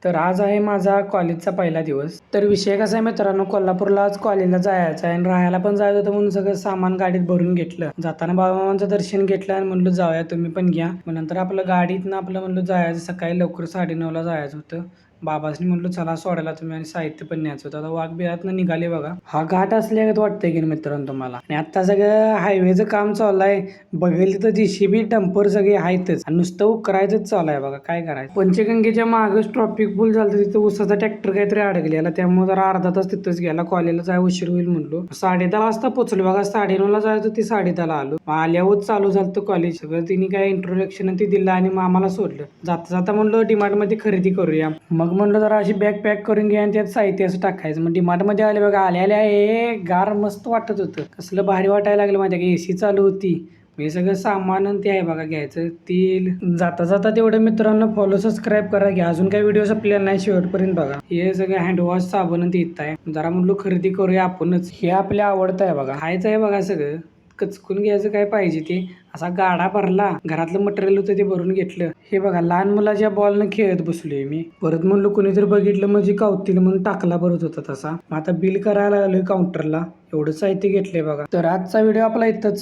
तर आज आहे माझा कॉलेजचा पहिला दिवस. तर विषय कसा आहे मित्रांनो, कोल्हापूरला आज कॉलेजला जायचं आहे आणि राहायला पण जायचं होतं म्हणून सगळं सामान गाडीत भरून घेतलं. जाताना बाबामामांचं दर्शन घेतलं आणि म्हणलं जाऊया, तुम्ही पण घ्या. मग नंतर आपलं गाडीतनं आपलं म्हणलं जायचं, सकाळी लवकर 9:30ला जायचं होतं. बाबासनी म्हणलं चला सोडायला तुम्ही, आणि साहित्य पण न्यायचं होतं. आता वाघबिळातनं निघाले बघा. हा घाट असल्यागत वाटतंय की मित्रांनो तुम्हाला. आणि आता सगळं हायवेचं काम चालू आहे. बघेल तिथं JCB डंपर सगळे आहेतच आणि नुसतं उकरायचंच चालू आहे बघा. काय करायचं, पंचगंगेच्या मागच ट्रॉफिक फुल झालं, तिथं उसाचा ट्रॅक्टर काहीतरी अडकलेला, त्यामुळे जरा अर्धा तास तिथंच गेला. कॉलेजला जाय उशीर होईल म्हणलो. 10:30 वाजता पोहोचलो बघा. 9:30ला जायचं ते 10:30ला आलो. आल्यावर चालू झालं कॉलेज. सगळं तिने काय इंट्रोडक्शन ते दिलं आणि मग आम्हाला सोडलं. जाता जाता म्हणलं डीमार्ट मध्ये खरेदी करूया. मग म्हणलं जरा अशी बॅग पॅक करून घ्या आणि त्यात साहित्य असं टाकायचं. मग डीमार्ट मध्ये आले बघा. आल्या गार मस्त वाटत होतं. कसलं भारी वाटायला लागलं. माझ्या AC चालू होती. हे सगळं सामान आणि ते आहे बघा घ्यायचं. तेल जाता जाता तेवढं मित्रांनो फॉलो सबस्क्राईब करा घ्या. अजून काही व्हिडिओ आपल्याला नाही, शेवटपर्यंत बघा. हे सगळं हँडवॉश साबण येत आहे. जरा म्हणलो खरेदी करूया आपणच. हे आपल्या आवडतं आहे बघा. खायचं आहे बघा सगळं. कचकून घ्यायचं काय पाहिजे ते. असा गाडा भरला. घरातलं मटेरियल होतं ते भरून घेतलं. हे बघा लहान मुलाच्या बॉलनं खेळत बसलोय मी. परत म्हणलो कुणीतरी बघितलं म्हणजे कावतील म्हणून टाकला परत होता तसा. आता बिल करायला आलोय काउंटरला. एवढं साहित्य घेतलंय बघा. तर आजचा व्हिडिओ आपला इथंच